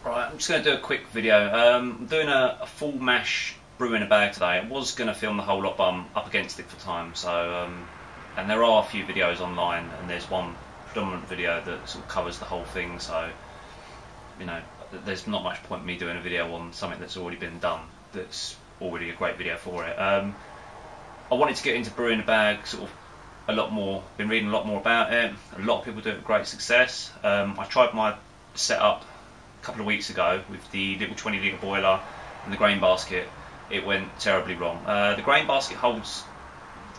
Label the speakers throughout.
Speaker 1: Right, I'm just going to do a quick video. I'm doing a full mash brew in a bag today. I was going to film the whole lot, but I'm up against it for time. So, and there are a few videos online, and there's one predominant video that sort of covers the whole thing. So, you know, there's not much point in me doing a video on something that's already been done. That's already a great video for it. I wanted to get into brewing a bag, sort of a lot more. Been reading a lot more about it. A lot of people do it with great success. I tried my setup a couple of weeks ago with the little 20 litre boiler and the grain basket. It went terribly wrong. The grain basket holds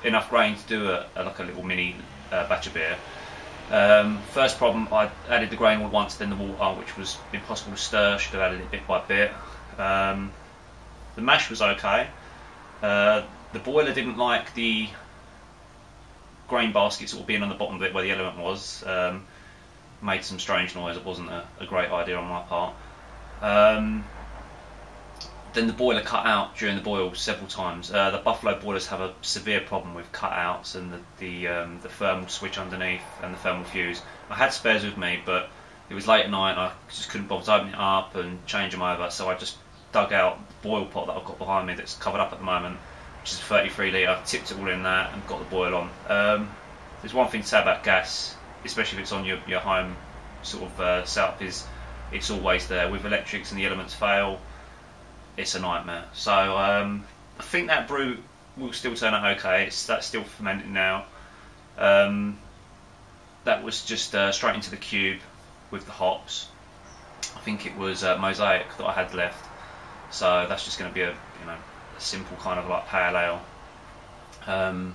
Speaker 1: enough grain to do like a little mini batch of beer. First problem, I added the grain all at once, then the water, which was impossible to stir. Should have added it bit by bit. The mash was okay. The boiler didn't like the grain basket sort of being on the bottom bit where the element was. Made some strange noise. It wasn't a great idea on my part. Then the boiler cut out during the boil several times. The Buffalo boilers have a severe problem with cutouts and the thermal switch underneath and the thermal fuse. I had spares with me, but it was late at night and I just couldn't bother to open it up and change them over, so I just dug out the boil pot that I've got behind me that's covered up at the moment, which is 33 litre, tipped it all in that and got the boil on. There's one thing to say about gas, especially if it's on your home sort of setup, is it's always there. With electrics and the elements fail, it's a nightmare. So I think that brew will still turn out okay. That's still fermenting now. That was just straight into the cube with the hops. I think it was Mosaic that I had left. So that's just going to be a simple kind of like pale ale.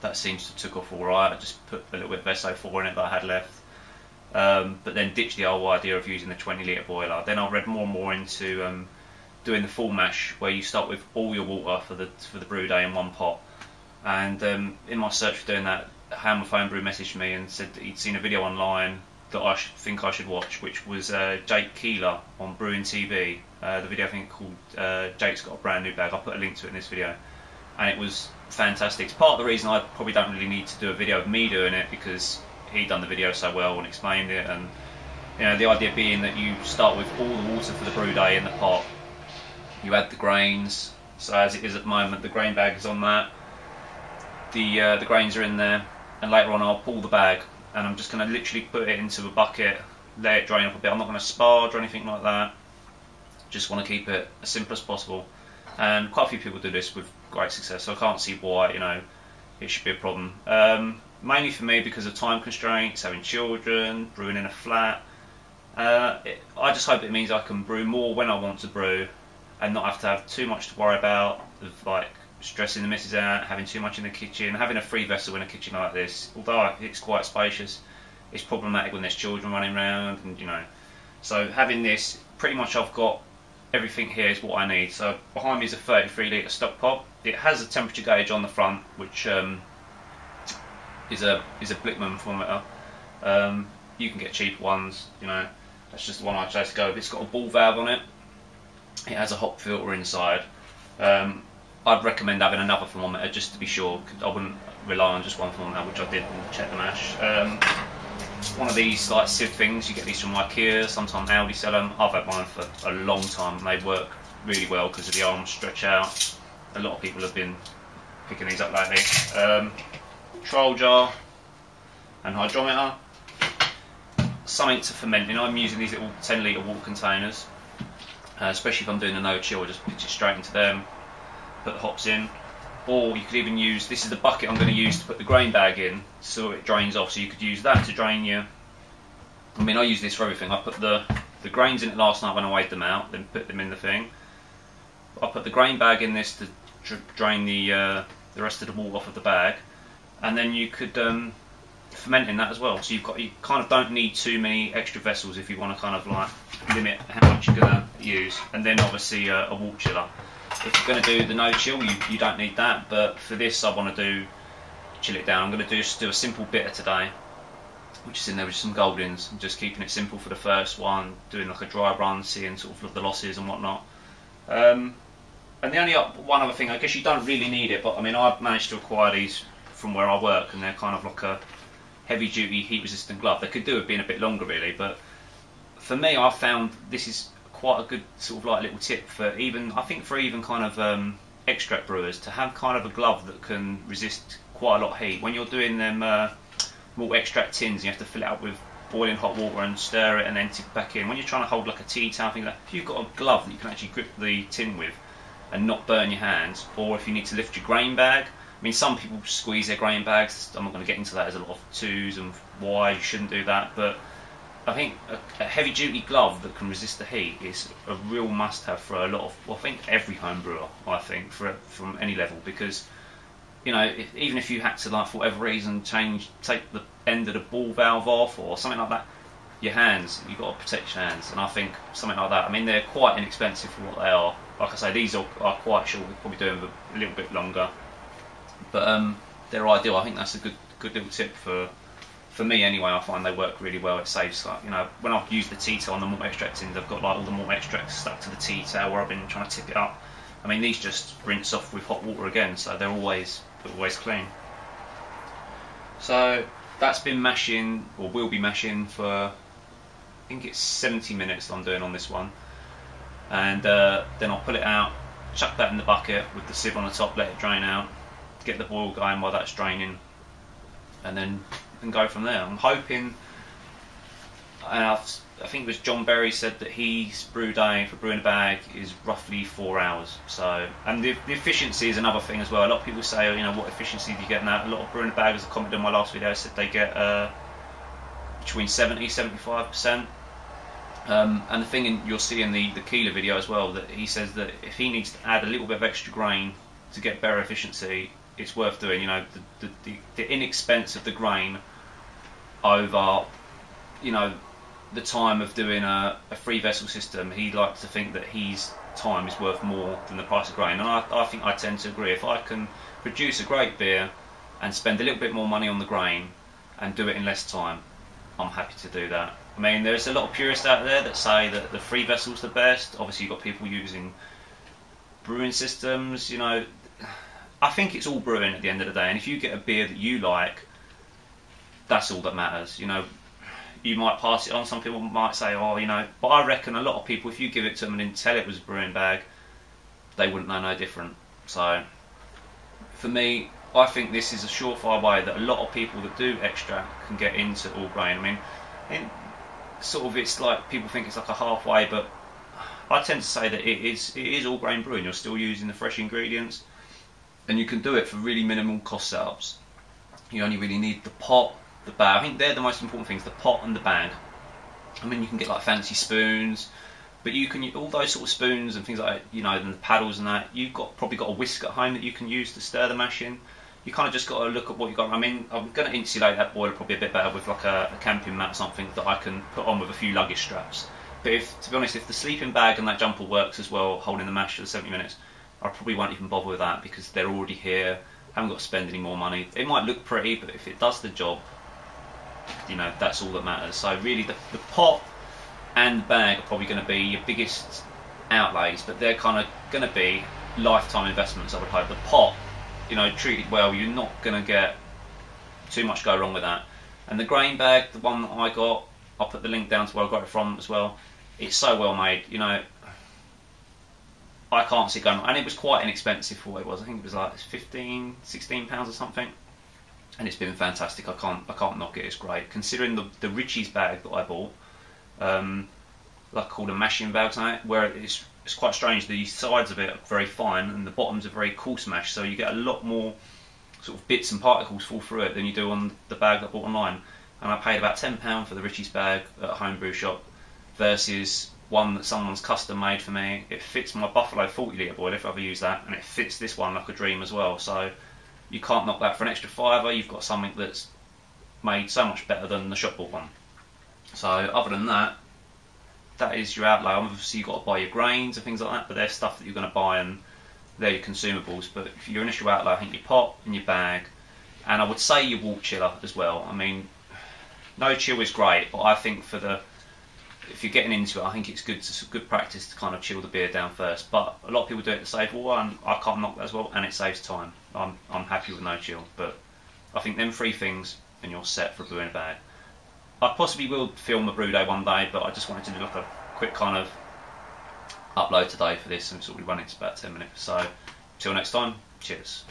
Speaker 1: That seems to took off alright. I just put a little bit of SO4 in it that I had left. But then ditched the old idea of using the 20 litre boiler. Then I read more and more into doing the full mash, where you start with all your water for the brew day in one pot. And in my search for doing that, Hammer Phone Brew messaged me and said that he'd seen a video online that I think I should watch, which was Jake Keeler on Brewing TV. The video I think called Jake's Got a Brand New Bag. I'll put a link to it in this video. And it was fantastic. It's part of the reason I probably don't really need to do a video of me doing it, because he'd done the video so well and explained it. And the idea being that you start with all the water for the brew day in the pot. You add the grains. So as it is at the moment, the grain bag is on that. The grains are in there, and later on I'll pull the bag and I'm just going to literally put it into a bucket, let it drain up a bit. I'm not going to sparge or anything like that. Just want to keep it as simple as possible. And quite a few people do this with great success, so I can't see why it should be a problem. Mainly for me because of time constraints, having children, brewing in a flat. I just hope it means I can brew more when I want to brew and not have to have too much to worry about, of like stressing the missus out, having too much in the kitchen. Having a free vessel in a kitchen like this, although it's quite spacious, it's problematic when there's children running around, and so having this, pretty much I've got everything here is what I need. So behind me is a 33 litre stock pot. It has a temperature gauge on the front, which is a Blickman thermometer. You can get cheaper ones, that's just the one I chose to go with. It's got a ball valve on it. It has a hop filter inside. I'd recommend having another thermometer just to be sure. I wouldn't rely on just one thermometer, which I did and check the mash. One of these like sieve things, you get these from IKEA, sometimes Aldi sell them. I've had mine for a long time and they work really well because of the arms stretch out. A lot of people have been picking these up lately. Trial jar and hydrometer. Something to ferment in. I'm using these little 10 litre water containers, especially if I'm doing a no chill. I just pitch it straight into them, put the hops in. Or you could even use, this is the bucket I'm going to use to put the grain bag in, so it drains off. So you could use that to drain your, I use this for everything. I put the grains in it last night when I weighed them out, then put them in the thing. I put the grain bag in this to drain the rest of the water off of the bag, and then you could ferment in that as well. So you kind of don't need too many extra vessels if you want to kind of like limit how much you're going to use. And then obviously a water chiller. If you're going to do the no chill, you don't need that, but for this I want to chill it down. I'm going to just do a simple bitter today, which is in there with some Goldings. I'm just keeping it simple for the first one, doing like a dry run, seeing sort of the losses and whatnot. And the only one other thing, I guess you don't really need it, but I've managed to acquire these from where I work, and they're kind of like a heavy duty heat resistant glove. They could do with being a bit longer really, but for me, I found this is quite a good sort of like little tip for even, I think for even kind of extract brewers, to have kind of a glove that can resist quite a lot of heat. When you're doing them malt extract tins, you have to fill it up with boiling hot water and stir it and then tip it back in. When you're trying to hold like a tea towel, thing like that, if you've got a glove that you can actually grip the tin with and not burn your hands, or if you need to lift your grain bag. I mean, some people squeeze their grain bags. I'm not going to get into that. There's a lot of twos and why you shouldn't do that, but I think a heavy-duty glove that can resist the heat is a real must-have for a lot of, well, I think every home brewer, I think, from any level, because, you know, even if you had to, like, for whatever reason, take the end of the ball valve off or something like that, your hands, you've got to protect your hands, and I think something like that, I mean, they're quite inexpensive for what they are. Like I say, these are quite short, we'll probably do them a little bit longer, but they're ideal. I think that's a good little tip for me anyway. I find they work really well. It saves, like, you know, when I've used the tea towel on the malt extract tin, they've got like all the malt extracts stuck to the tea towel where I've been trying to tip it up. I mean, these just rinse off with hot water again, so they're always clean. So that's been mashing, or will be mashing, for I think it's 70 minutes I'm doing on this one, and then I'll pull it out, chuck that in the bucket with the sieve on the top, let it drain out, get the boil going while that's draining, and then go from there. I'm hoping, and I think it was John Berry said that his brew day for brewing a bag is roughly 4 hours. So, and the efficiency is another thing as well. A lot of people say, oh, you know, what efficiency do you get now? A lot of brewing a bag, as I commented in my last video, said they get between 70-75%. And the thing you'll see in the Keeler video as well, that he says that if he needs to add a little bit of extra grain to get better efficiency, it's worth doing. You know, the inexpense of the grain over, you know, the time of doing a free vessel system. He likes to think that his time is worth more than the price of grain, and I think I tend to agree. If I can produce a great beer and spend a little bit more money on the grain and do it in less time, I'm happy to do that. I mean, there's a lot of purists out there that say that the free vessel's the best. Obviously, you've got people using brewing systems. You know, I think it's all brewing at the end of the day, and if you get a beer that you like, that's all that matters. You know, you might pass it on. Some people might say, oh, you know, but I reckon a lot of people, if you give it to them and didn't tell it was a brewing bag, they wouldn't know no different. So, for me, I think this is a surefire way that a lot of people that do extract can get into all grain. I mean, sort of, it's like people think it's like a halfway, but I tend to say that it is all grain brewing. You're still using the fresh ingredients, and you can do it for really minimal cost setups. You only really need the pot, the bag. I think they're the most important things, the pot and the bag. I mean, you can get like fancy spoons, but you can, all those sort of spoons and things like that, you know, and the paddles and that, you've probably got a whisk at home that you can use to stir the mash in. You kind of just got to look at what you've got. I mean, I'm going to insulate that boiler probably a bit better with like a camping mat or something that I can put on with a few luggage straps. But to be honest, if the sleeping bag and that jumper works as well, holding the mash for the 70 minutes, I probably won't even bother with that because they're already here. Haven't got to spend any more money. It might look pretty, but if it does the job, you know, that's all that matters. So really, the pot and the bag are probably going to be your biggest outlays, but they're kind of going to be lifetime investments, I would hope. The pot, you know, treated well, you're not going to get too much go wrong with that. And the grain bag, the one that I got, I'll put the link down to where I got it from as well. It's so well made, you know. I can't see it going wrong. And it was quite inexpensive for what it was. I think it was like 15, 16 pounds or something. And it's been fantastic. I can't knock it. It's great. Considering the Richie's bag that I bought, like called a mashing bag, where it's quite strange. The sides of it are very fine and the bottoms are very coarse mash, so you get a lot more sort of bits and particles fall through it than you do on the bag that I bought online. And I paid about £10 for the Richie's bag at a homebrew shop versus one that someone's custom made for me. It fits my Buffalo 40 litre boiler if I ever use that, and it fits this one like a dream as well. So you can't knock that for an extra £5. You've got something that's made so much better than the shop bought one. So other than that, that is your outlay. Obviously you've got to buy your grains and things like that, but they're stuff that you're going to buy and they're your consumables. But for your initial outlay, I think your pot and your bag, and I would say your walt chiller as well. I mean, no chill is great, but I think if you're getting into it, I think it's good practice to kind of chill the beer down first. But a lot of people do it to save water, and I can't knock that as well, and it saves time. I'm happy with no chill, but I think them three things and you're set for brewing a bag. I possibly will film a brew day one day, but I just wanted to do like a quick kind of upload today for this, and it's already running to about 10 minutes. So, till next time, cheers.